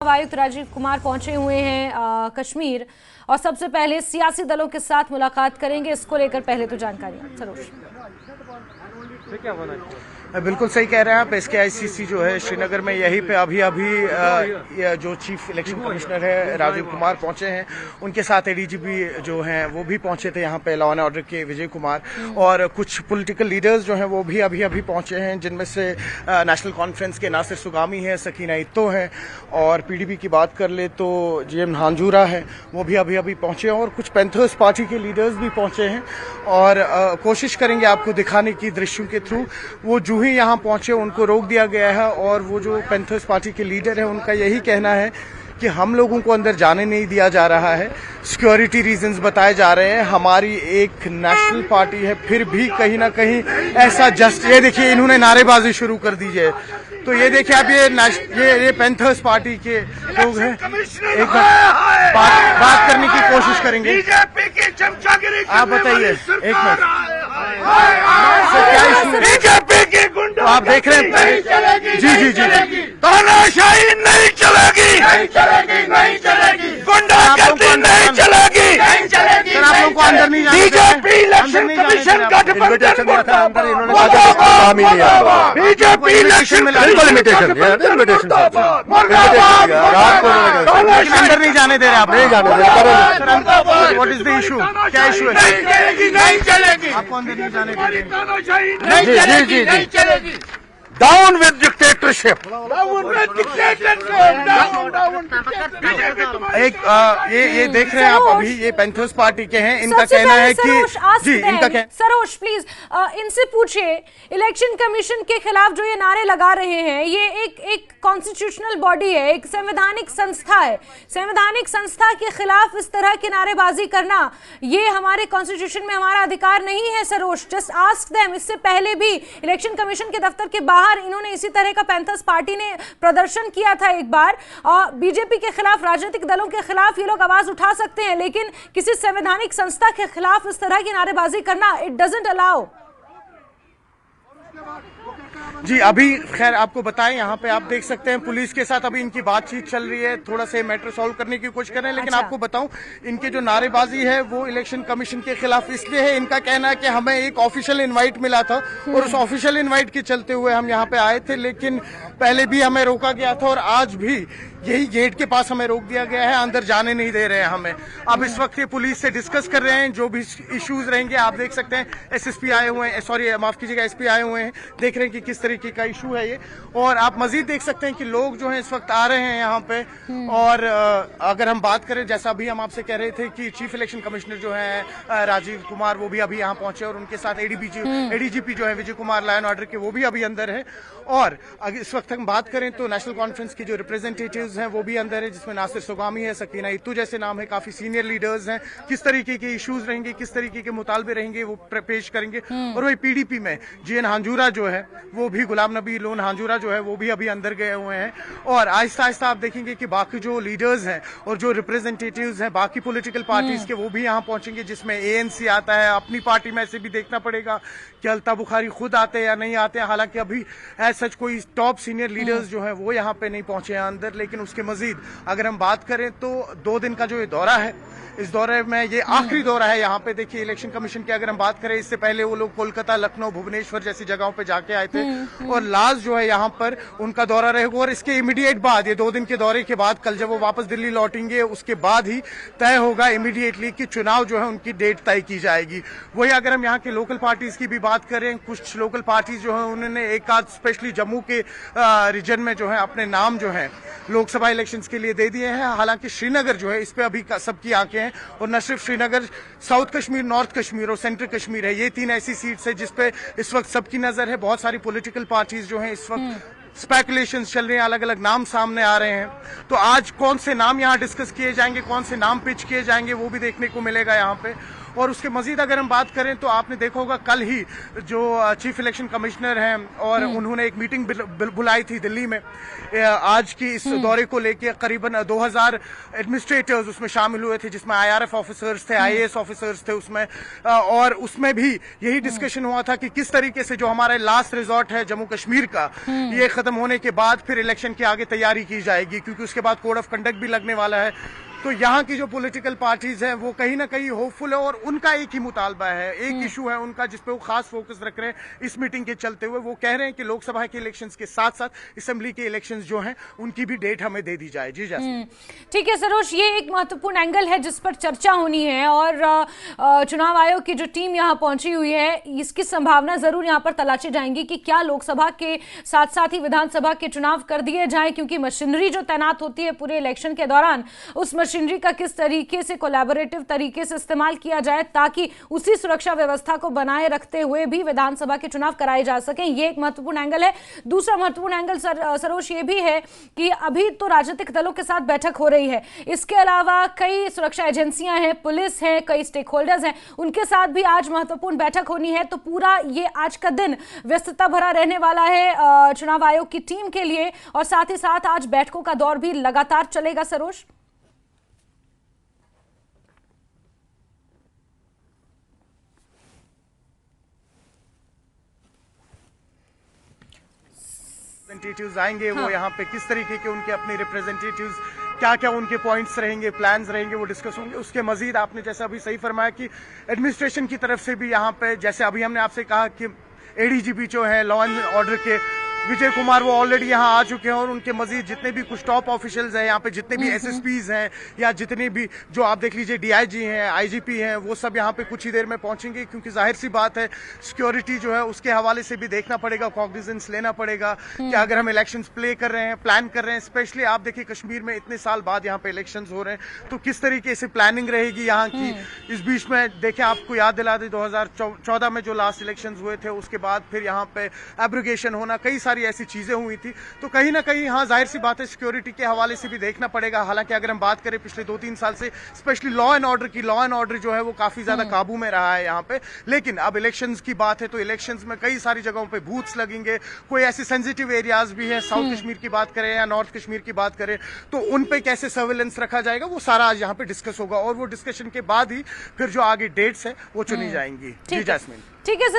आयुक्त राजीव कुमार पहुंचे हुए हैं कश्मीर और सबसे पहले सियासी दलों के साथ मुलाकात करेंगे। इसको लेकर पहले तो जानकारी सरोज। बिल्कुल सही कह रहे हैं आप। SKICC जो है श्रीनगर में, यहीं पे अभी जो चीफ इलेक्शन कमिश्नर है राजीव कुमार पहुंचे हैं। उनके साथ ADGP जो हैं वो भी पहुंचे थे यहाँ पे, लॉ एंड ऑर्डर के विजय कुमार, और कुछ पॉलिटिकल लीडर्स जो हैं वो भी अभी पहुंचे हैं, जिनमें से नेशनल कॉन्फ्रेंस के नासिर सुगामी हैं, सकीना इत्तो हैं, और PDP की बात कर ले तो GM हांजूरा है, वो भी अभी पहुंचे हैं, और कुछ पैंथर्स पार्टी के लीडर्स भी पहुंचे हैं। और कोशिश करेंगे आपको दिखाने की दृश्यों के थ्रू। वो जो ही यहाँ पहुंचे उनको रोक दिया गया है, और वो जो पैंथर्स पार्टी के लीडर हैं उनका यही कहना है कि हम लोगों को अंदर जाने नहीं दिया जा रहा है, सिक्योरिटी रीजंस बताए जा रहे हैं। हमारी एक नेशनल पार्टी है, फिर भी कहीं ना कहीं ऐसा ये देखिए इन्होंने नारेबाजी शुरू कर दी है। तो ये देखिए आप, ये पैंथर्स पार्टी के लोग हैं, एक बात करने की कोशिश करेंगे। आप बताइए एक मिनट, क्या इशू? तो आप देख रहे हैं जी तानाशाही नहीं चलेगी, गुंडागर्दी नहीं चलेगी। सर आप लोगों को अंदर नहीं जाने बीजेपी इलेक्शन कमीशन गठबंधन बीजेपी इलेक्शन अंदर नहीं जाने दे रहे आप, नहीं जाने दे रहे। What is the issue? क्या इशू है? नहीं चलेगी, आपको अंदर नहीं जाने दे रहे? नहीं चलेगी। Down with dictatorship. ये देख रहे हैं आप, अभी ये पैंथर्स पार्टी के हैं। इनका कहना है कि इनका सरोज प्लीज इनसे पूछिए, इलेक्शन कमीशन के खिलाफ जो ये नारे लगा रहे हैं, ये एक कॉन्स्टिट्यूशनल बॉडी है, एक संवैधानिक संस्था है। संवैधानिक संस्था के खिलाफ इस तरह की नारेबाजी करना ये हमारे कॉन्स्टिट्यूशन में हमारा अधिकार नहीं है। Saroj, just ask them. इससे पहले भी इलेक्शन कमीशन के दफ्तर के बाहर इन्होंने इसी तरह का पैंथर्स पार्टी ने प्रदर्शन किया था एक बार। बीजेपी के खिलाफ, राजनीतिक दलों के खिलाफ ये लोग आवाज उठा सकते हैं, लेकिन किसी संवैधानिक संस्था के खिलाफ इस तरह की नारेबाजी करना इट डजंट अलाउ। जी अभी खैर आपको बताएं, यहाँ पे आप देख सकते हैं पुलिस के साथ अभी इनकी बातचीत चल रही है, थोड़ा सा मैटर सॉल्व करने की कोशिश कर रहे हैं। लेकिन आपको बताऊं, इनके जो नारेबाजी है वो इलेक्शन कमीशन के खिलाफ इसलिए है। इनका कहना है कि हमें एक ऑफिशियल इनवाइट मिला था और उस ऑफिशियल इनवाइट के चलते हुए हम यहाँ पे आए थे, लेकिन पहले भी हमें रोका गया था और आज भी यही गेट के पास हमें रोक दिया गया है, अंदर जाने नहीं दे रहे हैं हमें। अब इस वक्त ये पुलिस से डिस्कस कर रहे हैं जो भी इश्यूज रहेंगे। आप देख सकते हैं SSP आए हुए हैं, सॉरी माफ कीजिएगा SP आए हुए हैं, देख रहे हैं कि किस तरीके का इशू है ये। और आप मजीद देख सकते हैं कि लोग जो हैं इस वक्त आ रहे हैं यहाँ पे। और अगर हम बात करें, जैसा अभी हम आपसे कह रहे थे कि चीफ इलेक्शन कमिश्नर जो है राजीव कुमार, वो भी अभी यहाँ पहुंचे, और उनके साथ ADGP जो है Vijay Kumar, law and order के, वो भी अभी अंदर है। और इस वक्त हम बात करें तो नेशनल कॉन्फ्रेंस की जो रिप्रेजेंटेटिव्स हैं वो भी अंदर है, जिसमें नासिर सुगामी है, सकीना इत्तू जैसे नाम है, काफी सीनियर लीडर्स हैं। किस तरीके के इश्यूज रहेंगे, किस तरीके के मुतालबे रहेंगे, वो पेश करेंगे। और वही PDP में GN हांजूरा जो है, वो भी गुलाम नबी लोन हांजूरा जो है, वो भी अभी अंदर गए हुए हैं। और आहिस्ता आहिस्ता आप देखेंगे कि बाकी जो लीडर्स हैं और जो रिप्रेजेंटेटिव्स हैं बाकी पॉलिटिकल पार्टीज के, वो भी यहाँ पहुंचेंगे, जिसमें ANC आता है। अपनी पार्टी में से भी देखना पड़ेगा कि अल्ताफ बुखारी खुद आते हैं या नहीं आते हैं। हालांकि अभी सच कोई टॉप सीनियर लीडर्स जो हैं वो यहाँ पे नहीं पहुंचे हैं अंदर। लेकिन उसके मजीद अगर हम बात करें तो 2 दिन का जो ये दौरा है, इस दौरे में ये आखिरी दौरा है यहाँ पे। देखिए इलेक्शन कमीशन की अगर हम बात करें, इससे पहले वो लोग कोलकाता, लखनऊ, भुवनेश्वर जैसी जगहों पे जाके आए थे, और लास्ट जो है यहाँ पर उनका दौरा रहेगा। और इसके इमीडिएट बाद, ये 2 दिन के दौरे के बाद, कल जब वो वापस दिल्ली लौटेंगे, उसके बाद ही तय होगा इमीडिएटली कि चुनाव जो है उनकी डेट तय की जाएगी। वही अगर हम यहाँ के लोकल पार्टीज की भी बात करें, कुछ लोकल पार्टीज जो है उन्होंने एक आध स्पेशली जम्मू के रीजन में जो है अपने नाम जो है लोकसभा इलेक्शंस के लिए दे दिए हैं। हालांकि श्रीनगर जो है इस पे अभी सबकी आंखें हैं, और न सिर्फ श्रीनगर, साउथ कश्मीर, नॉर्थ कश्मीर और सेंट्रल कश्मीर है, ये 3 ऐसी सीट्स है जिसपे इस वक्त सबकी नजर है। बहुत सारी पॉलिटिकल पार्टीज जो हैं इस वक्त स्पेकुलेशंस चल रहे हैं, अलग अलग नाम सामने आ रहे हैं। तो आज कौन से नाम यहाँ डिस्कस किए जाएंगे, कौन से नाम पिच किए जाएंगे, वो भी देखने को मिलेगा यहाँ पे। और उसके मजीद अगर हम बात करें तो आपने देखा होगा कल ही जो चीफ इलेक्शन कमिश्नर हैं और उन्होंने एक मीटिंग बुलाई थी दिल्ली में आज की इस दौरे को लेकर। करीबन 2000 एडमिनिस्ट्रेटर्स उसमें शामिल हुए थे, जिसमें IRF ऑफिसर्स थे, IAS ऑफिसर्स थे उसमें, और उसमें भी यही डिस्कशन हुआ था कि किस तरीके से जो हमारा लास्ट रिजॉर्ट है जम्मू कश्मीर का, ये खत्म होने के बाद फिर इलेक्शन की आगे तैयारी की जाएगी, क्योंकि उसके बाद कोड ऑफ कंडक्ट भी लगने वाला है। तो यहाँ की जो पॉलिटिकल पार्टीज हैं वो कहीं ना कहीं होपफुल है और उनका एक ही मुतालबा है, एक इशू है उनका जिसपे वो खास फोकस रख रहे हैं इस मीटिंग के चलते हुए। वो कह रहे हैं कि लोकसभा के इलेक्शंस के साथ साथ असेंबली के इलेक्शंस जो हैं उनकी भी डेट हमें दे दी जाए। जी जैस्मिन। ठीक है सरोज, ये एक महत्वपूर्ण एंगल है जिस पर चर्चा होनी है और चुनाव आयोग की जो टीम यहाँ पहुंची हुई है इसकी संभावना जरूर यहाँ पर तलाशी जाएंगी कि क्या लोकसभा के साथ साथ ही विधानसभा के चुनाव कर दिए जाएं, क्योंकि मशीनरी जो तैनात होती है पूरे इलेक्शन के दौरान उस मशीनरी का किस तरीके से कोलैबोरेटिव तरीके से इस्तेमाल किया जाए ताकि उसी सुरक्षा व्यवस्था को बनाए रखते हुए भी विधानसभा के चुनाव कराए जा सकें। ये एक महत्वपूर्ण एंगल है। दूसरा महत्वपूर्ण एंगल सरोज ये भी है कि अभी तो राजनीतिक दलों के साथ बैठक हो रही है, इसके अलावा कई सुरक्षा एजेंसियां हैं, पुलिस है, कई स्टेक होल्डर्स हैं, उनके साथ भी आज महत्वपूर्ण बैठक होनी है। तो पूरा ये आज का दिन व्यस्तता भरा रहने वाला है चुनाव आयोग की टीम के लिए और साथ ही साथ आज बैठकों का दौर भी लगातार चलेगा। सरोज, रिप्रेजेंटेटिव्स आएंगे, वो यहाँ पे किस तरीके के उनके अपने रिप्रेजेंटेटिव्स क्या क्या उनके पॉइंट्स रहेंगे, प्लान्स रहेंगे, वो डिस्कस होंगे। उसके मजीद आपने जैसे अभी सही फरमाया कि एडमिनिस्ट्रेशन की तरफ से भी यहाँ पे, जैसे अभी हमने आपसे कहा कि ADGP जो है लॉ एंड ऑर्डर के विजय कुमार, वो ऑलरेडी यहाँ आ चुके हैं और उनके मजीद जितने भी कुछ टॉप ऑफिशियल्स हैं यहाँ पे, जितने भी SSPs हैं या जितने भी जो आप देख लीजिए DIG हैं, IGP हैं, वो सब यहाँ पे कुछ ही देर में पहुंचेंगे, क्योंकि जाहिर सी बात है सिक्योरिटी जो है उसके हवाले से भी देखना पड़ेगा, कॉग्निजेंस लेना पड़ेगा कि अगर हम इलेक्शंस प्ले कर रहे हैं, प्लान कर रहे हैं, स्पेशली आप देखिए कश्मीर में इतने साल बाद यहाँ पे इलेक्शंस हो रहे हैं, तो किस तरीके से प्लानिंग रहेगी यहाँ की। इस बीच में देखें, आपको याद दिला दें 2014 में जो लास्ट इलेक्शन हुए थे उसके बाद फिर यहाँ पे एब्रोगेशन होना, कई सारी ऐसी चीजें हुई थी। तो कहीं ना कहीं हाँ जाहिर सी बात है सिक्योरिटी के हवाले से भी देखना पड़ेगा। हालांकि अगर हम बात करें पिछले 2-3 साल से स्पेशली लॉ एंड ऑर्डर की, लॉ एंड ऑर्डर जो है वो काफी ज्यादा काबू में रहा है यहाँ पे। लेकिन अब इलेक्शंस की बात है तो इलेक्शंस में कई सारी जगहों पे बूथ्स लगेंगे, कोई ऐसे सेंसिटिव एरियाज भी है, साउथ कश्मीर की बात करें या नॉर्थ कश्मीर की बात करें, तो उन पे कैसे सर्वेलेंस रखा जाएगा वो सारा आज यहाँ पे डिस्कस होगा और वो डिस्कशन के बाद ही फिर जो आगे डेट्स है वो चुनी जाएंगी। जी जैस्मिन। ठीक है सर।